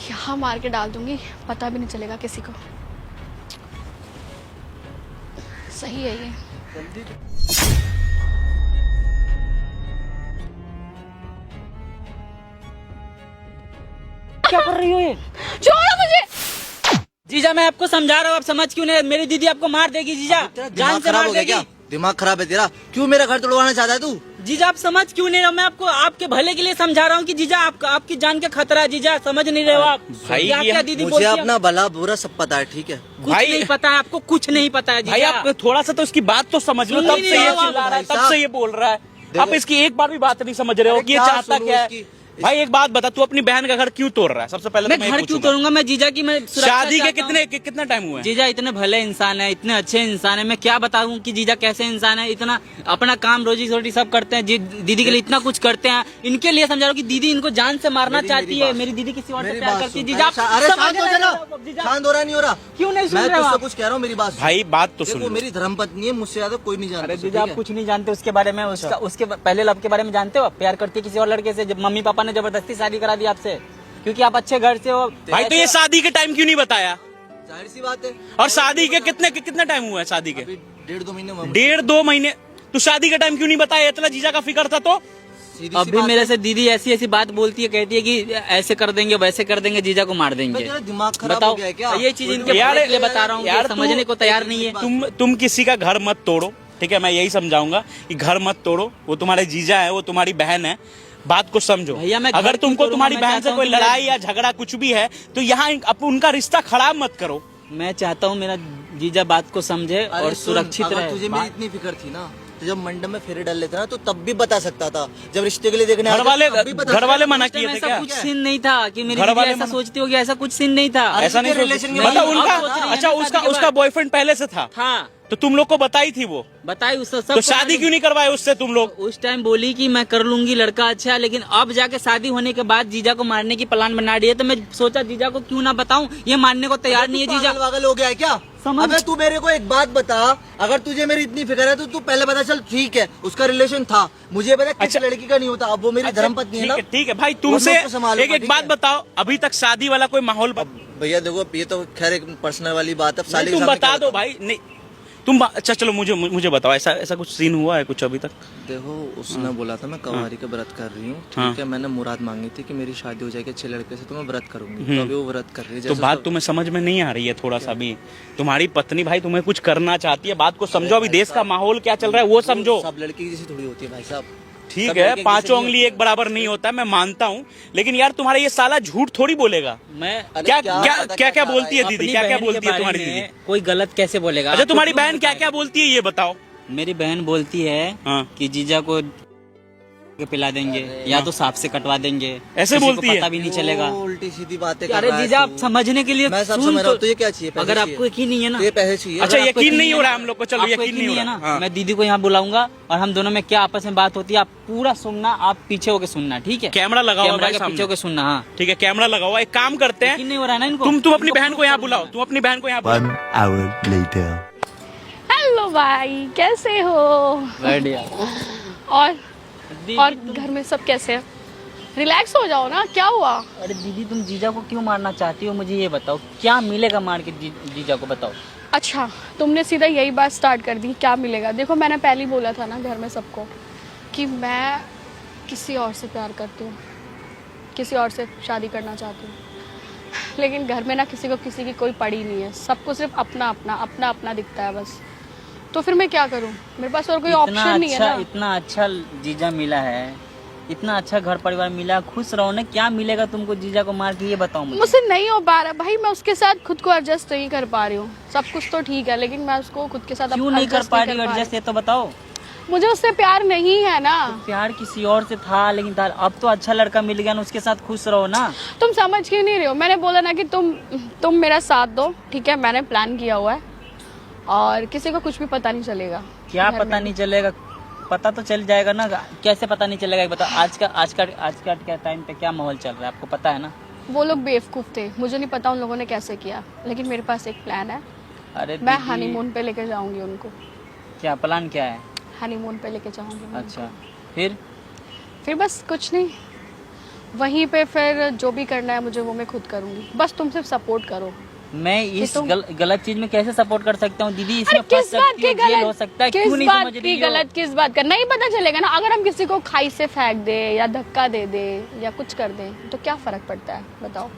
यहाँ मार के डाल दूंगी, पता भी नहीं चलेगा किसी को। सही है ये। क्या कर रही हो ये? छोड़ो मुझे। जीजा मैं आपको समझा रहा हूँ, आप समझ क्यों नहीं? मेरी दीदी आपको मार देगी जीजा, जान से मार देगी। दिमाग खराब है तेरा? क्यों मेरा घर तोड़वाना चाहता है तू? जीजा आप समझ क्यों नहीं रहे? मैं आपको आपके भले के लिए समझा रहा हूँ कि जीजा आपकी जान का खतरा है। जीजा समझ नहीं रहे हो आप? भाई क्या दीदी मुझे बोलती है? अपना भला बुरा सब पता है, ठीक है? कुछ नहीं पता है आपको, कुछ नहीं पता है भाई जीजा। आप थोड़ा सा तो इसकी बात तो समझ लो, सुन तब ही से नहीं ये रहे हो आप चिल्ला रहा है, भाई तब से साहब। ये बोल रहा है। आप इसकी एक बार भी बात नहीं समझ रहे हो कि ये क्या चाहता सुनूं क्या है। इसकी? भाई एक बात बता, तू अपनी बहन का घर क्यों तोड़ रहा है? सबसे पहले मैं तो मैं घर ये क्यों पूछूंगा। तोड़ूंगा? मैं जीजा की मैं सुरक्षा शादी के चाहता हूं। कितना टाइम हुआ है? जीजा इतने भले इंसान है, इतने अच्छे इंसान है, मैं क्या बताऊं कि जीजा कैसे इंसान है। इतना अपना काम रोजी रोटी सब करते हैं, दीदी के लिए इतना कुछ करते हैं। इनके लिए समझा रहा हूं कि दीदी इनको जान से मारना चाहती है। मेरी दीदी किसी और से प्यार करती है। जीजा अरे शांत हो जाना, शांत हो रहा नहीं हो रहा? क्यों नहीं सुन मैं रहे हो तुझसे आप? कुछ कह रहा हूँ, मेरी बात सुन। भाई बात तो सुन देखो लो। मेरी धर्मपत्नी है, मुझसे ज्यादा कोई नहीं जानता। अरे उसे, जीजा ठीक आप है? कुछ नहीं जानते उसके बारे में। उसके पहले लव के बारे में जानते हो? आप प्यार करती है किसी और लड़के से, जब मम्मी पापा ने जबरदस्ती शादी करा दी आपसे, क्योंकि आप अच्छे घर से हो। भाई तो ये शादी के टाइम क्यों नहीं बताया? जाहिर सी बात है। और शादी के कितना टाइम हुआ है शादी के? अभी 1.5-2 महीने हुए। 1.5-2 महीने। तू शादी का टाइम क्यों नहीं बताया? इतना जीजा का फिक्र था तो? सीधी सी अभी बात मेरे है। से दीदी ऐसी ऐसी बात बोलती है, कहती है कि ऐसे कर देंगे वैसे कर देंगे, जीजा को मार देंगे। तेरा दिमाग खराब बताओ, हो गया है क्या? ये चीज इनके यार, भले के लिए बता रहा हूँ, यार ये तू- समझने को तैयार नहीं है। तुम किसी का घर मत तोड़ो, ठीक है? मैं यही समझाऊंगा कि घर मत तोड़ो। वो तुम्हारे जीजा है, वो तुम्हारी बहन है, बात को समझो। भैया, मैं घर अगर क्यों तुमको तोड़ूंगा? तुम्हारी मैं बहन चाहता से हूं कोई कि मेरा- लड़ाई या झगड़ा कुछ भी है तो यहाँ उनका रिश्ता खराब मत करो। मैं चाहता हूँ मेरा जीजा बात को समझे अरे और सुन, सुरक्षित अगर रहे। तुझे मेरी इतनी फिक्र थी ना, तो जब मंडप में फेरे डाल लेता ना तो तब भी बता सकता था। जब रिश्ते के लिए देखने घर वाले मना उस टाइम किए थे ऐसा क्या? कुछ सीन नहीं था कि मेरी घर दीदी वाले ऐसा मना- सोचती होगी, ऐसा कुछ सीन नहीं था। ऐसा नहीं रिलेशन के मतलब बाद उनका आप सोच रही हैं अच्छा शादी के उसका बाद। बॉयफ्रेंड पहले से था हाँ, तो तुम लोग को बताई थी वो? बताई उससे सब। तो शादी क्यों नहीं करवाए उससे तुम लोग? उस टाइम बोली कि मैं कर लूंगी, लड़का अच्छा है, लेकिन अब जाके शादी होने के बाद जीजा को मारने की प्लान बना रही है। तो मैं सोचा जीजा को क्यों ना बताऊं, ये मानने को तैयार नहीं है जीजा। पागल हो गया है क्या? समझ- अबे तू मेरे को एक बात बता, अगर तुझे मेरी इतनी फिक्र है तो तू पहले बता। चल ठीक है, उसका रिलेशन था, मुझे पता किस अच्छा। लड़की का नहीं होता। अब वो मेरी धर्मपत्नी है ना। ठीक है भाई, तुमसे उसको संभालो, एक ठीक बात है? बताओ, अभी तक शादी वाला कोई माहौल भैया देखो, ये तो खैर एक पर्सनल वाली बात है। साली के तुम सामने बता क्या दो भाई। नहीं अच्छा चलो मुझे बताओ, ऐसा कुछ सीन हुआ है कुछ अभी तक? देखो, उसने बोला था मैं कवारी का व्रत कर रही हूँ, ठीक है? मैंने मुराद मांगी थी कि मेरी शादी हो जाएगी अच्छे लड़के से तो मैं व्रत करूंगी। तो अभी वो व्रत कर रही है। तो जैसे बात तुम्हें समझ में नहीं आ रही है थोड़ा सा भी? तुम्हारी पत्नी भाई तुम्हें कुछ करना चाहती है, बात को समझो। अभी देश का माहौल क्या चल रहा है वो समझो। सब लड़की की जैसी थोड़ी होती है भाई साहब। ठीक सब है, लड़के पांचों किसी उंगली एक बराबर नहीं होता, मैं मानता हूँ, लेकिन यार तुम्हारा ये साला झूठ थोड़ी बोलेगा। मैं अरे क्या क्या क्या पता क्या क्या क्या बोलती है अपनी दीदी? क्या बहन के बोलती है बारे तुम्हारी में दीदी? कोई गलत कैसे बोलेगा? अच्छा आपको तुम्हारी क्यों बहन क्या बताएगा? क्या बोलती है ये बताओ। मेरी बहन बोलती है हाँ। कि जीजा को पिला देंगे या तो सांप से कटवा देंगे, ऐसे किसी को बोलती है? पता भी नहीं चलेगा। वो उल्टी सीधी बातें कर अरे रहा है जीजा, आप तू। समझने के लिए मैं सब सुन समझ रहा हूँ। तो- तो ये क्या चाहिए? पैसे अगर चाहिए? आपको यकीन नहीं है ना, तो ये पैसे चाहिए? अच्छा अगर आपको यकीन नहीं हो रहा है ना, हम लोग को, चलो आपको यकीन नहीं हो है रहा ना, हाँ। मैं दीदी को यहाँ बुलाऊंगा और हम दोनों में क्या आपस में बात होती है आप पूरा सुनना, आप पीछे होके सुनना, ठीक है? कैमरा लगा हुआ है कैमरा भाई के सामने। पीछे होके सुनना। हाँ, ठीक है, कैमरा लगा हुआ है। एक काम करते यकीन हैं, नहीं हो रहा है ना इनको? तुम अपनी इनको बहन को यहाँ proof बुलाओ, करूंगा तुम अपनी बहन को यहाँ बुलाओ। 1 hour later. हेलो भाई, कैसे हो? मैं। बढ़िया। और घर में सब कैसे हैं? रिलैक्स हो जाओ ना, क्या हुआ? अरे दीदी, तुम जीजा को क्यों मारना चाहती हो? मुझे ये बताओ, क्या मिलेगा मार के जीजा को? बताओ। अच्छा, तुमने सीधा यही बात स्टार्ट कर दी, क्या मिलेगा? देखो, मैंने पहले ही बोला था ना घर में सबको कि मैं किसी और से प्यार करती हूँ, किसी और से शादी करना चाहती हूँ। लेकिन घर में ना किसी को किसी की कोई पड़ी नहीं है, सबको सिर्फ अपना अपना दिखता है बस। तो फिर मैं क्या करूँ? मेरे पास और कोई ऑप्शन नहीं है ना। इतना अच्छा जीजा मिला है, इतना अच्छा घर परिवार मिला, खुश रहो ना। क्या मिलेगा तुमको जीजा को मार के, ये बताओ मुझे। मुझसे नहीं हो पा रहा भाई, मैं उसके साथ खुद को एडजस्ट नहीं कर पा रही हूँ। सब कुछ तो ठीक है, लेकिन मैं उसको खुद के साथ क्यों नहीं कर adjust पा रही हो एडजस्ट, ये तो बताओ। मुझे उससे प्यार नहीं है ना। प्यार किसी और से था, लेकिन अब तो अच्छा लड़का मिल गया ना, उसके साथ खुश रहो ना। तुम समझ क्यों नहीं रहे हो? मैंने बोला ना कि तुम मेरा साथ दो, ठीक है? मैंने प्लान किया हुआ है और किसी को कुछ भी पता नहीं चलेगा। क्या घर पता में। नहीं चलेगा? पता तो चल जाएगा ना। कैसे पता नहीं चलेगा बताओ? आज का क्या टाइम पे क्या माहौल चल रहा है आपको पता है ना? वो लोग बेवकूफ थे, मुझे नहीं पता उन लोगों ने कैसे किया, लेकिन मेरे पास एक प्लान है। अरे मैं दीदी, हनीमून पे लेके जाऊंगी उनको। क्या प्लान क्या है? हनीमून पे लेके जाऊंगी मैं अच्छा, उनको। फिर फिर बस कुछ नहीं, वहीं पे फिर जो भी करना है मुझे वो मैं खुद करूंगी, बस तुम सिर्फ सपोर्ट करो। मैं इस तुम- गलत चीज में कैसे सपोर्ट कर सकता हूँ दीदी? इसमें अरे फंस किस बात सकती की हो, जेल हो गलत, सकता है, किस क्यों नहीं बात समझ की रही हो? गलत, किस बात का नहीं पता चलेगा ना। अगर हम किसी को खाई से फेंक दे या धक्का दे दे या कुछ कर दे तो क्या फर्क पड़ता है बताओ?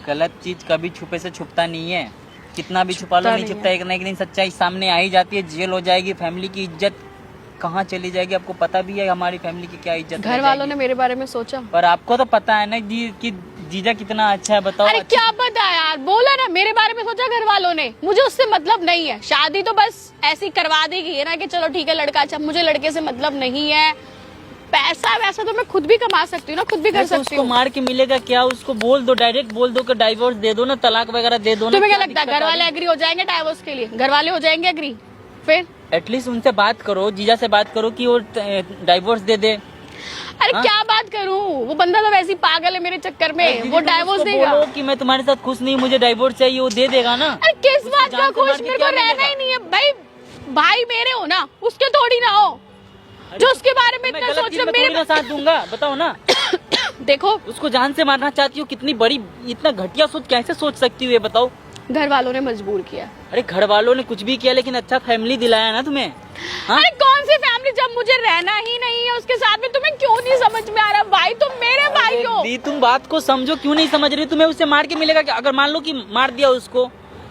गलत चीज कभी छुपे से छुपता नहीं है, कितना भी छुपा लो छुपता नहीं नहीं छुपता, एक ना एक दिन सच्चाई सामने आ ही जाती है। जेल हो जाएगी, फैमिली की इज्जत कहाँ चली जाएगी, आपको पता भी है हमारी फैमिली की क्या इज्जत घर रह वालों ने जाएगी। मेरे बारे में सोचा? पर आपको तो पता है ना कि जीजा कितना अच्छा है, बताओ। अरे क्या पता यार, बोला ना मेरे बारे में सोचा घर वालों ने, मुझे उससे मतलब नहीं है। शादी तो बस ऐसी करवा देगी है ना कि चलो ठीक है लड़का अच्छा, मुझे लड़के से मतलब नहीं है। पैसा वैसा तो मैं खुद भी कमा सकती हूँ ना, खुद भी कर तो सकती उसको हूँ। मार के मिलेगा क्या? उसको बोल दो, डायरेक्ट बोल दो कि डाइवोर्स दे दो ना, तलाक वगैरह दे दो ना। तुम्हें क्या लगता है घर वाले एग्री हो जाएंगे डाइवोर्स के लिए? घर वाले हो जाएंगे एग्री? फिर एटलीस्ट उनसे बात करो, जीजा से बात करो कि वो डाइवोर्स दे दे। अरे हाँ? क्या बात करूं, वो बंदा तो वैसे ही पागल है मेरे चक्कर में, दीदी, वो तुम डाइवोर्स उसको देगा। बोलो कि मैं तुम्हारे साथ खुश नहीं, मुझे डाइवोर्स चाहिए, वो दे देगा ना। अरे किस उसको बात का जान से खुश, मार के मेरे को क्या रहना मिलेगा? ही नहीं है भाई। भाई मेरे हो ना, उसके थोड़ी ना हो जो उसके बारे में मैं इतना गलत सोच चीज रहे में हो। थोड़ी ना साथ दूंगा, बताओ ना। देखो उसको जान से मारना चाहती हो, कितनी बड़ी, इतना घटिया सोच कैसे सोच सकती हो ये बताओ? घर वालों ने मजबूर किया। अरे घर वालों ने कुछ भी किया लेकिन अच्छा फैमिली दिलाया ना तुम्हें। हाँ? अरे कौन सी फैमिली, जब मुझे रहना ही नहीं है उसके साथ में, तुम्हें क्यों नहीं समझ में आ रहा? भाई तुम मेरे भाई हो। दी तुम बात को समझो, क्यों नहीं समझ रही? तुम्हें उससे मार के मिलेगा क्या? अगर मान लो कि मार दिया उसको,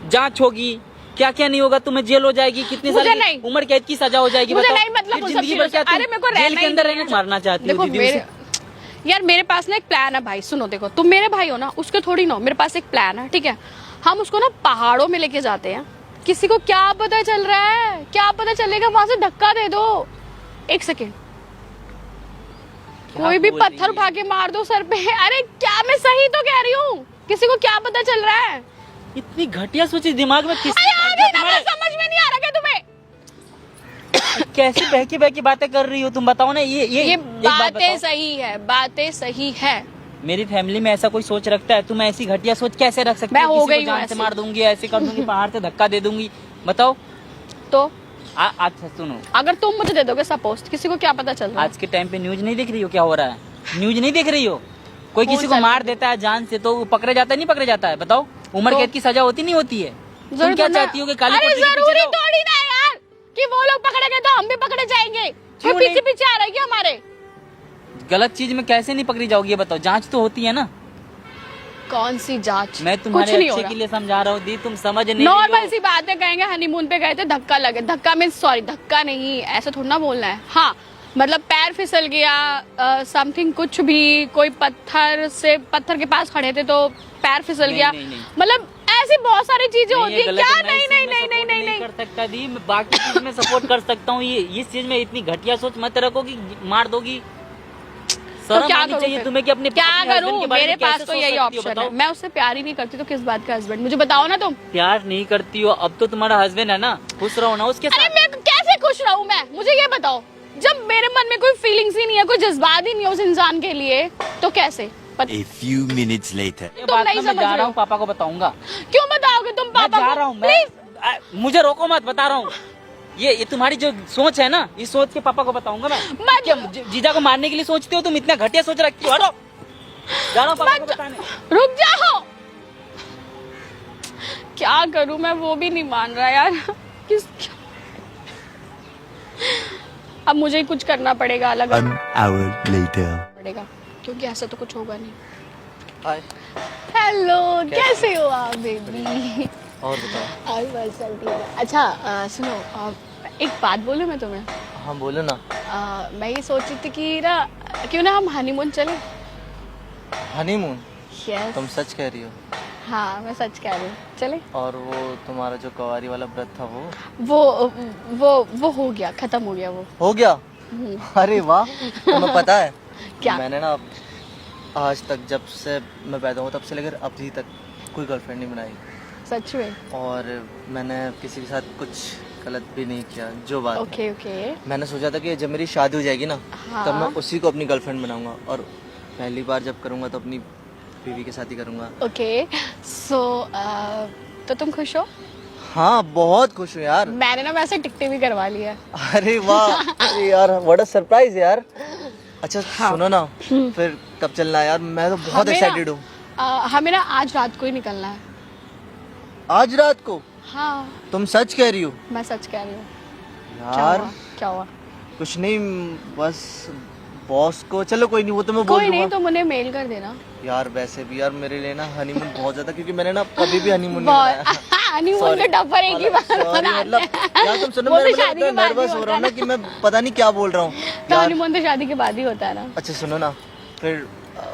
जांच होगी, क्या क्या नहीं होगा, तुम्हें जेल हो जाएगी, कितनी मुझे साल की नहीं। उम्र कैद की सजा हो जाएगी, मुझे बताओ। नहीं मतलब फिर उन सब जिंदगी चीजों भर क्या से। अरे तुम मेरे को जेल रहना के ही अंदर नहीं रहने है। को मारना चाहती हो देखो दीदी मेरे उसे? यार मेरे पास ना एक प्लान है भाई, सुनो देखो तुम मेरे भाई हो ना, उसके थोड़ी ना हो। मेरे पास एक प्लान है, ठीक है? हम उसको ना पहाड़ों में लेके जाते हैं। किसी को क्या पता चल रहा है, क्या पता चलेगा, वहां से धक्का दे दो। एक सेकेंड, कोई भी बोल रही पत्थर है? उठा के मार दो सर पे। अरे क्या मैं सही तो कह रही हूँ? किसी को क्या पता चल रहा है? इतनी घटिया सोची दिमाग में किस अरे आगे ना, मैं समझ में नहीं आ रहा क्या तुम्हें? कैसी बहकी बहकी बातें कर रही हो तुम, बताओ ना। ये ये एक बात बातें बताओ। सही है, बातें सही है। मेरी फैमिली में ऐसा कोई सोच रखता है? तुम ऐसी घटिया सोच कैसे रख सकती मैं हो? हो किसी को गई हूँ जान से ऐसी। मार दूंगी, ऐसे कर दूंगी, पहाड़ से धक्का दे दूंगी, बताओ। तो अच्छा सुनो, अगर तुम मुझे दे दोगे सपोज, किसी को क्या पता चल रहा है? आज के टाइम पे न्यूज नहीं देख रही हो क्या हो रहा है? न्यूज नहीं देख रही हो? कोई कौन किसी को सा मार देता है जान से तो वो पकड़े जाता है नहीं पकड़े जाता है, बताओ? उम्र तो? कैद की सजा होती नहीं होती है? तुम जरूरी क्या तो ना- चाहती हो कि काली अरे कोठरी के पीछे जरूरी रहो? थोड़ी ना है यार कि वो लोग पकड़ेंगे तो हम भी पकड़े जाएंगे। क्यों वो पीछे नहीं? पीछे आ रहा है क्या हमारे? गलत चीज में कैसे नहीं पकड़ी जाओगी ये बताओ? जांच तो होती है ना। कौन सी जांच? मैं कुछ तुम्हारे नहीं अच्छे हो के रहा। लिए समझा रहा हूँ दी, तुम समझ नहीं रही नॉर्मल हो। सी बात है, कहेंगे हनीमून पे गए थे धक्का लगे। धक्का मीन सॉरी, धक्का नहीं, ऐसा थोड़ा ना बोलना है। हाँ मतलब पैर फिसल गया, समथिंग कुछ भी, कोई पत्थर के पास खड़े थे तो पैर फिसल नहीं, गया, नहीं, नहीं। मतलब ऐसी बहुत सारी चीजें नहीं, होती ये है। गलत क्या? है, मैं नहीं इस नहीं चीज में नहीं नहीं support नहीं नहीं कर सकता दी, मैं बाकी चीज में सपोर्ट कर सकता हूँ। ये इस चीज में इतनी घटिया सोच मत रखो कि मार दोगी। तो शर्म क्या आनी करूं चाहिए फिर? तुम्हें कि अपने क्या अपने husband करूं? के बारे मेरे में कैसे पास तो सोच यही सकती हो, ऑप्शन है। बताओ? मैं उससे प्यार ही नहीं करती तो किस बात का हस्बैंड? मुझे बताओ ना तुम। प्यार नहीं करती हो, अब तो तुम्हारा हस्बैंड है ना, खुश रहो ना उसके अरे साथ। मैं कैसे खुश रहूं मैं? मुझे ये बताओ, जब मेरे मन में कोई फीलिंग्स ही नहीं है, कोई जज्बात ही नहीं है उस इंसान के लिए, तो कैसे? A few minutes later. ये तुम बात नहीं ना मैं समझ जा रहे रहा हो। हूँ, पापा को बताऊंगा। क्यों बताओगे तुम मैं पापा जा को? रहा हूँ प्लीज मुझे रोको मत, बता रहा हूँ। ये तुम्हारी जो सोच है ना, इस सोच के पापा को बताऊंगा मैं। मत- क्या जीजा को मारने के लिए सोचते हो तुम? इतना घटिया सोच रखती हो। हटो, जा रहा हूँ पापा को बताने। रुक जाओ। क्या करूं मैं, वो भी नहीं मान रहा यार। किस अब मुझे ही कुछ करना पड़ेगा, अलग 1 hour later. पड़ेगा, क्योंकि ऐसा तो कुछ होगा नहीं। हाय। हेलो, कैसे हो आप बेबी? और बताओ। और बस चलती है। अच्छा सुनो, एक बात बोलूं मैं तुम्हें? हाँ बोलो ना। मैं ये सोच रही थी कि ना क्यों ना हम हनीमून चले? हनीमून? यस। तुम सच कह रही हो? हाँ मैं सच कह रही हूँ, चले? और वो तुम्हारा जो कवारी वाला व्रत था वो वो हो गया, खत्म हो गया वो। हो गया? अरे वाह, तुम्हें पता है क्या? मैंने ना आज तक, जब से मैं पैदा हुआ तब से लेकर अभी तक कोई गर्लफ्रेंड नहीं बनाई। सच में? और मैंने किसी के साथ कुछ गलत भी नहीं किया। जो बात है, ओके ओके। मैंने सोचा था कि जब मेरी शादी हो जाएगी ना, हाँ। तब मैं उसी को अपनी गर्लफ्रेंड बनाऊंगा, और पहली बार जब करूंगा तो अपनी बीवी के साथ ही करूंगा। ओके सो तो तुम खुश हो? हाँ बहुत खुश हूँ यार। मैंने ना वैसे टिकटें भी करवा ली है। अरे वाह, अरे यार व्हाट अ सरप्राइज यार। अच्छा सुनो ना, फिर कब चलना है यार? मैं तो बहुत एक्साइटेड हूँ। हमें ना आज रात को ही निकलना है। आज रात को? हाँ तुम सच कह रही हो? मैं सच कह रही हूँ। क्या यार हुआ? क्या हुआ? कुछ नहीं, बस बॉस को, चलो कोई नहीं, वो तो मैं बोल कोई नहीं, दूंगा। तुम उन्हें मेल कर देना। यार वैसे भी यार मेरे लिए ना हनीमून बहुत ज्यादा, क्योंकि मैंने ना कभी भी हनीमून नहीं बहुत मनाया। Honeymoon Sorry. का डब्बर एक ही बार Sorry, बनाते मतलब हैं। यार तुम सुनो, वो मैं भी शादी के बाद ही नर्वस हो होता रहा हूँ है ना कि मैं पता नहीं क्या बोल रहा हूँ तो यार। हनीमून तो शादी के बाद ही होता है ना। अच्छा सुनो ना, फिर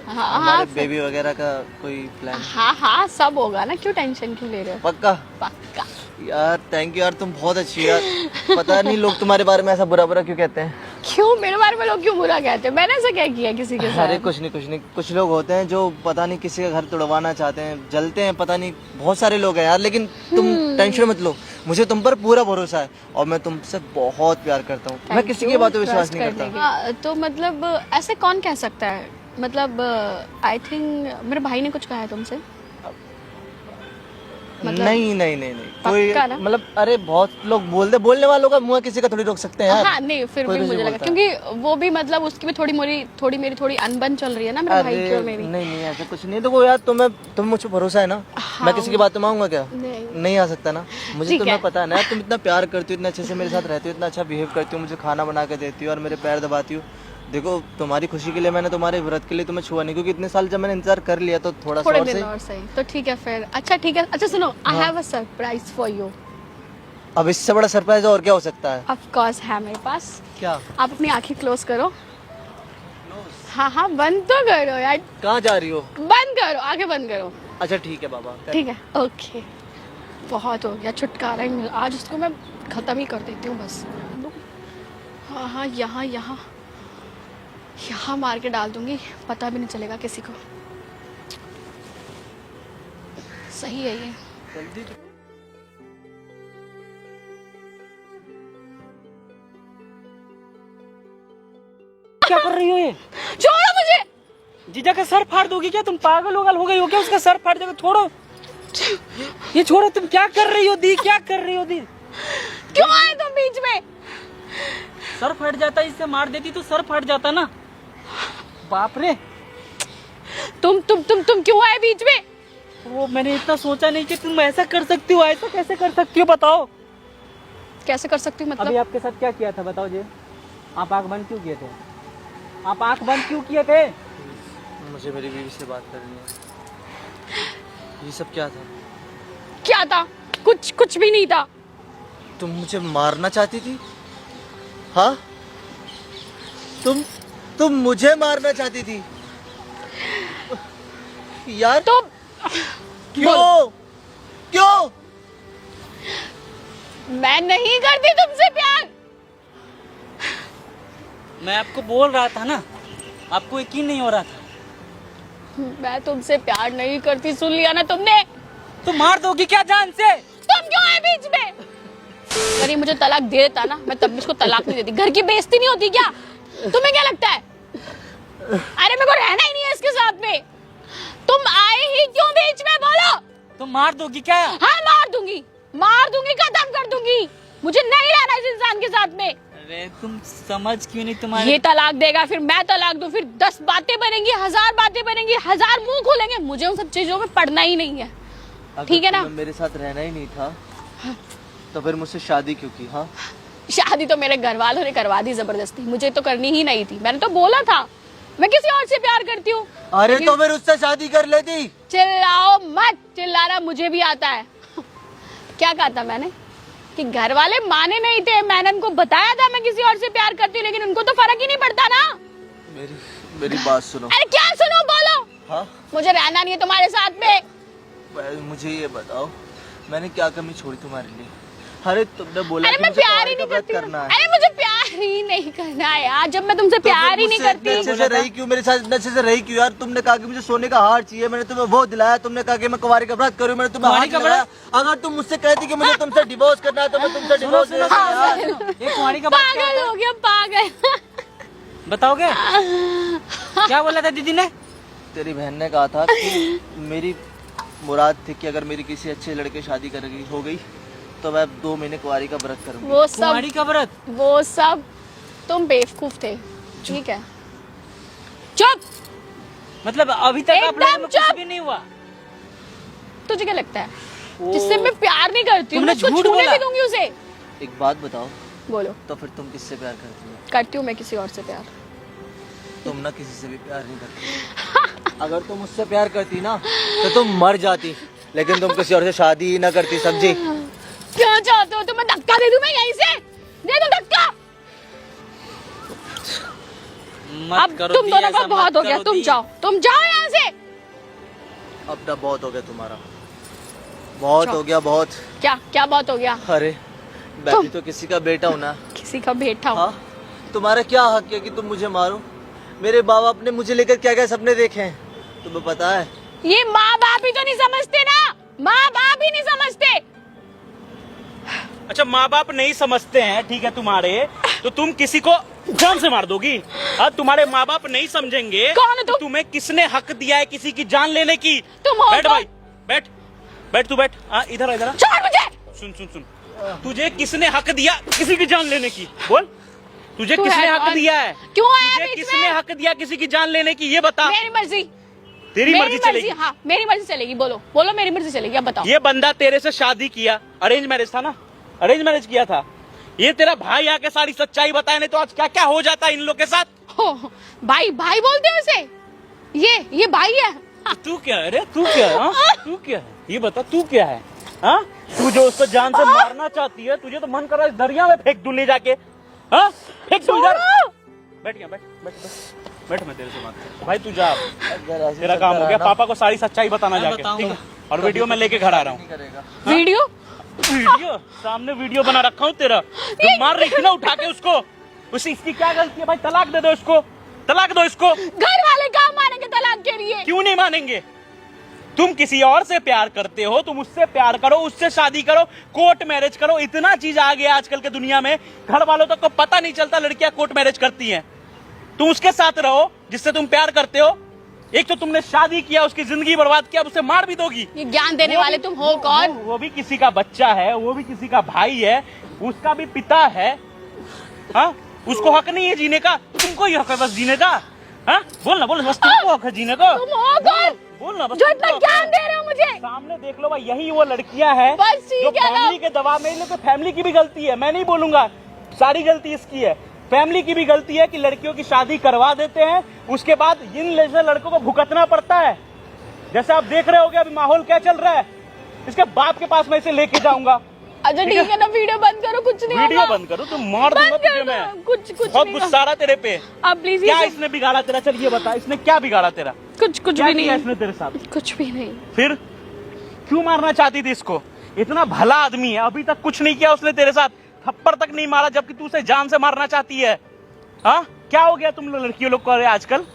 हाँ, हमारे फिर- बेबी वगैरह का कोई प्लान? हाँ हाँ सब होगा ना, क्यों टेंशन क्यों ले रहे हो? पक्का? पक्का। यार थैंक यू यार, तुम बहुत अच्छी हो यार। पता नहीं लोग तुम्हारे बारे में ऐसा बुरा बुरा क्यों कहते हैं। क्यों मेरे बारे में लोग क्यों बुरा कहते हैं? मैंने ऐसा क्या किया किसी के अरे साथ? कुछ नहीं, कुछ लोग होते हैं जो पता नहीं किसी का घर तोड़वाना चाहते हैं, जलते हैं, पता नहीं बहुत सारे लोग हैं यार। लेकिन तुम टेंशन मत लो, मुझे तुम पर पूरा भरोसा है और मैं तुमसे बहुत प्यार करता हूँ। मैं किसी की बातों पर विश्वास नहीं करता। हाँ, तो मतलब ऐसे कौन कह सकता है? मतलब आई थिंक मेरे भाई ने कुछ कहा है तुमसे? मतलब- नहीं कोई, पक्का ना? मतलब अरे बहुत लोग बोलते, बोलने वालों का मुंह किसी का थोड़ी रोक सकते हैं यार। हाँ नहीं, फिर कोई भी तो मुझे जो लगा बोलता है। क्योंकि वो भी मतलब उसकी भी थोड़ी अनबन चल रही है ना मेरे भाई की और मेरी। नहीं ऐसा कुछ नहीं। देखो यार तुम्हें मुझ पर भरोसा है ना? हाँ, मैं किसी की बात में आऊंगा क्या? नहीं। नहीं आ सकता ना। मुझे ठीक तुम्हें है। पता है ना, तुम इतना प्यार करती हो, इतना अच्छे से मेरे साथ रहती हो, इतना अच्छा बिहेव करती हो, मुझे खाना बना के देती हो और मेरे पैर दबाती हो। देखो तुम्हारी खुशी के लिए मैंने तुम्हारे व्रत के लिए तुम्हें छुआ नहीं, क्योंकि इतने साल जब मैंने इंतजार कर लिया तो थोड़ा सा थोड़े और दिन सही। और सही तो ठीक है फिर। अच्छा ठीक है। अच्छा सुनो, I have a surprise for you. अब इससे बड़ा सरप्राइज और क्या हो सकता है? ऑफ कोर्स है मेरे पास। क्या? आप अपनी आंखें क्लोज करो। हाँ हाँ बंद तो करो यार, कहाँ जा रही हो? बंद करो, आंखें बंद करो। अच्छा ठीक है बाबा। ठीक है ओके, बहुत हो गया, छुटकारा ही मिला आज। उसको मैं खत्म ही कर देती हूँ बस। हाँ हाँ यहाँ यहाँ यहाँ मार के डाल दूंगी, पता भी नहीं चलेगा किसी को। सही है ये। जल्दी क्या कर रही हो ये? छोड़ो मुझे। जीजा का सर फाड़ दोगी क्या? तुम पागल वगल हो गई हो क्या? उसका सर फाड़ देगा, छोड़ो ये छोड़ो। तुम क्या कर रही हो दी? क्या कर रही हो दी? क्यों आए तुम बीच में? सर फट जाता, इससे मार देती तो सर फट जाता ना। बाप रे, तुम क्यों आए बीच में? वो मैंने इतना सोचा नहीं कि तुम ऐसा कर सकती हो। ऐसा कैसे कर सकती हो बताओ? कैसे कर सकती हूँ अभी मतलब? आपके साथ क्या किया था बताओ जी? आप आंख बंद क्यों किए थे? आप आंख बंद क्यों किए थे? मुझे मेरी बीवी से बात करनी है। ये सब क्या था? क्या था? कुछ भी नहीं था। तुम मुझे मारना चाहती थी? हाँ तुम मुझे मारना चाहती थी यार? तो क्यों? मैं नहीं करती तुमसे प्यार। मैं आपको बोल रहा था ना, आपको यकीन नहीं हो रहा था। मैं तुमसे प्यार नहीं करती, सुन लिया ना तुमने? तो मार दोगी क्या जान से? तुम क्यों आए बीच में? अगर ये मुझे तलाक दे देता ना, मैं तब भी इसको तलाक नहीं देती। घर की बेइज्जती नहीं होती क्या? तुम्हें क्या लगता है? अरे मेरे को रहना ही नहीं है इसके साथ में। तुम आए ही क्यों बीच में, बोलो? तो मार दोगी क्या? हाँ मार दूंगी, खत्म कर दूंगी। मुझे नहीं रहना इस इंसान के साथ में। अरे तुम समझ क्यों नहीं? तुम्हारे ये तलाक देगा, फिर मैं तलाक दूं, फिर 10 बातें बनेंगी, 1000 बातें बनेंगी, 1000 मुंह खोलेंगे। मुझे उन सब चीजों में पड़ना ही नहीं है। अगर ठीक है ना? तुम्हें मेरे साथ रहना ही नहीं था तो फिर मुझसे शादी क्यों की? हाँ शादी तो मेरे घर वालों ने करवा दी जबरदस्ती, मुझे तो करनी ही नहीं थी। मैंने तो बोला था मैं किसी और से प्यार करती हूँ। अरे तो फिर उससे शादी कर लेती। चिल्लाओ मत, चिल्लाना मुझे भी आता है। क्या कहा था मैंने? कि घर वाले माने नहीं थे। मैंने उनको बताया था मैं किसी और से प्यार करती हूँ, लेकिन उनको तो फर्क ही नहीं पड़ता ना। मेरी बात सुनो। अरे क्या सुनो, बोलो। हाँ मुझे रहना नहीं है तुम्हारे साथ में। मुझे ये बताओ मैंने क्या कमी छोड़ी तुम्हारे लिए? अरे तुमने बोला अरे कि मैं मुझे प्यार ही कुंवारी नहीं का व्रत करती हूँ। करना है। अरे मुझे प्यार ही नहीं करना है यार। जब मैं तुमसे प्यार ही नहीं करती। इतने अच्छे से रही क्यों मेरे साथ? इतने अच्छे से रही क्यों यार? तुमने कहा कि मुझे सोने का हार चाहिए, मैंने तुम्हें वो दिलाया। तुमने कहा कि मैं कुंवारी का व्रत करूं, मैंने तुम्हें हार कुंवारी का दिलाया। अगर तुम मुझसे कहती कि मुझे तुमसे डिवोर्स करना है तो मैं तुमसे डिवोर्स ये कुंवारी का बात क्या पागल होता हो गया, पागल। है? बताओगे क्या बोला था दीदी ने? तेरी बहन ने कहा था कि मेरी मुराद थी कि अगर मेरी किसी अच्छे लड़के शादी करेगी हो गई तो मैं 2 महीने कुंवारी का व्रत करूंगी। कुंवारी का व्रत? वो सब तुम बेवकूफ थे। ठीक है चुप। मतलब अभी तक आप लोगों एकदम में कुछ चुप। भी नहीं हुआ। तुझे क्या लगता है जिससे मैं प्यार नहीं करती हूँ तुमने मैं उसको झूठ छूने बोला। भी दूंगी उसे? एक बात बताओ, बोलो। तो फिर तुम किससे प्यार करती हो? करती हूँ मैं किसी और से प्यार। तुम ना किसी से भी प्यार नहीं करती। अगर तुम मुझसे प्यार करती ना तो तुम मर जाती, लेकिन तुम किसी और से शादी ही ना करती, समझी? क्या चाहते हो? तुम्हें धक्का दे दूं मैं यहीं से? दे दूं धक्का? मत अब करो तुम दी, दोनों ऐसा का बहुत मत हो गया, करो तुम दी। जाओ, तुम जाओ यहाँ से। अब ना बहुत हो गया तुम्हारा, बहुत हो गया, बहुत। क्या क्या बात हो गया? अरे मैं भी तो किसी का बेटा हूँ ना। किसी का बेटा हूँ। हाँ, तुम्हारा क्या हक है कि तुम मुझे मारो? मेरे बाप बाप ने मुझे लेकर क्या क्या सपने देखे हैं तुम्हें पता है? ये माँ बाप ही तो नहीं समझते ना, माँ बाप ही नहीं समझते। अच्छा माँ बाप नहीं समझते हैं, ठीक है तुम्हारे, तो तुम किसी को जान से मार दोगी? हाँ, तुम्हारे माँ बाप नहीं समझेंगे। कौन है तुम? तो तुम्हें किसने हक दिया है किसी की जान लेने की? तुम हो बैठ कौन? भाई, बैठ बैठ, तू बैठ। हाँ, इधर इधर। छोड़ मुझे। सुन सुन सुन, तुझे किसने हक दिया किसी की जान लेने की? बोल, तुझे तू किसने है हक कौन? दिया है? क्यों आया तुझे बीच किसने में? हक दिया किसी की जान लेने की? ये बता। मेरी मर्जी। तेरी मेरी मर्जी चलेगी? हाँ मेरी मर्जी चलेगी। बोलो बोलो, मेरी मर्जी चलेगी। अब बताओ। ये बंदा तेरे से शादी किया, अरेंज मैरिज था ना? अरेंज मैरिज किया था। ये तेरा भाई आके सारी सच्चाई बताए, नहीं तो आज क्या क्या हो जाता है इन लोग के साथ। हो, भाई भाई बोलते हैं उसे? ये भाई है? तो तू क्या है रे? तू क्या है? हाँ? तू क्या है? ये बता, तू क्या है? हाँ, तू जो उसको जान से मारना चाहती है, तुझे तो मन कर रहा है इस दरिया में फेंक दूं ले जाके। हाँ, फेंक दूं इधर। बैठ गया, बैठ बैठ बैठ बैठ, मैं तेरे से बात करता हूं। भाई तू जा, तेरा काम हो गया। पापा को सारी सच्चाई बताना मैं जाके, बताऊंगा। ठीक है? और वीडियो में लेके घर आ रहा हूँ। करेगा। वीडियो? वीडियो सामने वीडियो बना रखा हूँ तेरा, जो मार रही थी ना उठा के उसको। उसे इसकी क्या गलती है भाई? तलाक दे दो इसको, तलाक दो इसको। घर वाले कहाँ मानेंगे तलाक के लिए? क्यों नहीं मानेंगे? तुम किसी और से प्यार करते हो, तुम उससे प्यार करो, उससे शादी करो, कोर्ट मैरिज करो। इतना चीज आ गया आजकल के दुनिया में, घर वालों तक को पता नहीं चलता लड़कियां कोर्ट मैरिज करती हैं। तुम उसके साथ रहो जिससे तुम प्यार करते हो। एक तो तुमने शादी किया, उसकी जिंदगी बर्बाद किया, अब उसे मार भी दोगी। ये ज्ञान देने वो वाले भी- तुम हो कौन? वो भी किसी का बच्चा है, वो भी किसी का भाई है, उसका भी पिता है। हाँ, उसको हक नहीं है जीने का, तुमको ही हक है बस जीने का। हाँ, बोल ना, बोल बस, तुमको हक है जीने का। तुम हो कौन बोल ना बस, जो इतना तुमको हक है। ज्ञान दे रहे हो मुझे? सामने देख लो भाई, यही वो लड़कियां हैं बस ठीक जो है ना। फैमिली के दबाव में, इन लोग के फैमिली की भी गलती है, मैं नहीं बोलूंगा सारी गलती इसकी है, फैमिली की भी गलती है कि लड़कियों की शादी करवा देते हैं, उसके बाद इन जैसे लड़कों को भुगतना पड़ता है। जैसे आप देख रहे होगे अभी माहौल क्या चल रहा है, इसके बाप के पास मैं इसे लेके जाऊंगा। अच्छा ठीक है ना, वीडियो बंद करो, कुछ नहीं वीडियो होगा। बंद करो, तुम मार दूंगा बंद कर तुझे दो, मैं। कुछ बहुत नहीं गुस्सा आ रहा तेरे पे। अब प्लीज क्या इसने बिगाड़ा तेरा? चल ये बता, इसने क्या बिगाड़ा तेरा? कुछ क्या भी किया नहीं, इसने तेरे साथ? कुछ भी नहीं। फिर क्यों मारना चाहती थी इसको? इतना भला आदमी है, अभी तक कुछ नहीं किया उसने तेरे साथ, थप्पड़ तक नहीं मारा, जबकि तू उसे जान से मारना चाहती है। हाँ, क्या हो गया तुम लोग लड़कियों लोग को? अरे आजकल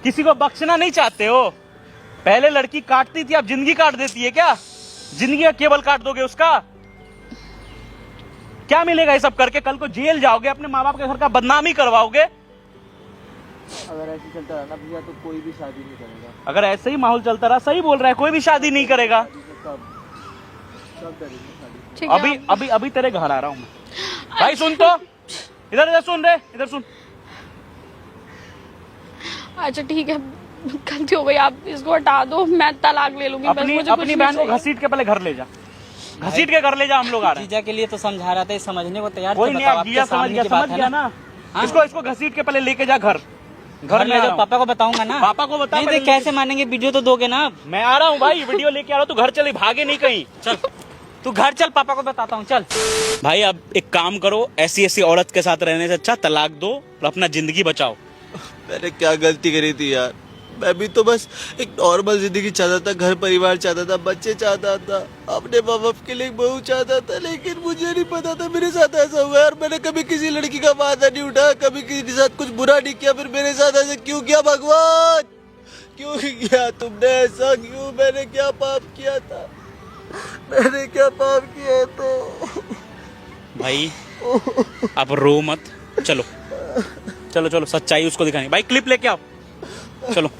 किसी को बख्शना नहीं चाहते हो। पहले लड़की काटती थी, अब जिंदगी काट देती है क्या? जिंदगी का केबल काट दोगे उसका? क्या मिलेगा ये सब करके? कल को जेल जाओगे, अपने माँ बाप के घर का बदनामी करवाओगे। अगर ऐसे चलता रहा ना भैया तो कोई भी शादी नहीं करेगा। अगर ऐसे ही माहौल चलता रहा, सही बोल रहा है, कोई भी शादी नहीं करेगा। सब करेंगे शादी। ठीक है अभी अभी अभी तेरे घर आ रहा हूं मैं। भाई सुन तो, इधर इधर सुन रे, इधर सुन। अच्छा ठीक है, गलती हो गई, आप इसको हटा दो, मैं तलाक ले लूंगी। बस अपनी मुझे अपनी कुछ बहन को नहीं घसीट के पहले घर ले जा, घसीट के घर ले जा, हम लोग आ रहे हैं। जीजा के लिए तो समझा रहा था, ये समझने को तैयार कोई थे, नहीं, बताओ, आप आपके जीजा समझ सामने गया, की बात समझ है गया ना। ना? हाँ? इसको घसीट के पहले लेके जा घर घर ले आ रहा जाओ, हूं। पापा को बताऊंगा ना। पापा को बता नहीं तो पहले। कैसे मानेंगे? वीडियो तो दोगे ना। मैं आ रहा हूँ भाई, वीडियो लेके आ रहा हूँ, तू घर चले, भागे नहीं कहीं। चल तू घर चल, पापा को बताता हूँ, चल। भाई अब एक काम करो, ऐसी ऐसी औरत के साथ रहने से अच्छा तलाक दो और अपना जिंदगी बचाओ। मैंने क्या गलती करी थी यार? मैं भी तो बस एक नॉर्मल जिंदगी चाहता था, घर परिवार चाहता था, बच्चे चाहता था, अपने माँ बाप के लिए बहू चाहता था, लेकिन मुझे नहीं पता था मेरे साथ ऐसा हुआ यार। मैंने कभी किसी लड़की का फायदा नहीं उठाया, कभी किसी के साथ कुछ बुरा नहीं किया, फिर मेरे साथ ऐसा क्यों किया भगवान? क्यों किया तुमने ऐसा? क्यों? मैंने क्या पाप किया था? मैंने क्या पाप किया तो? भाई आप रो मत, चलो चलो चलो, सच्चाई उसको दिखानी। भाई क्लिप लेके आओ, चलो।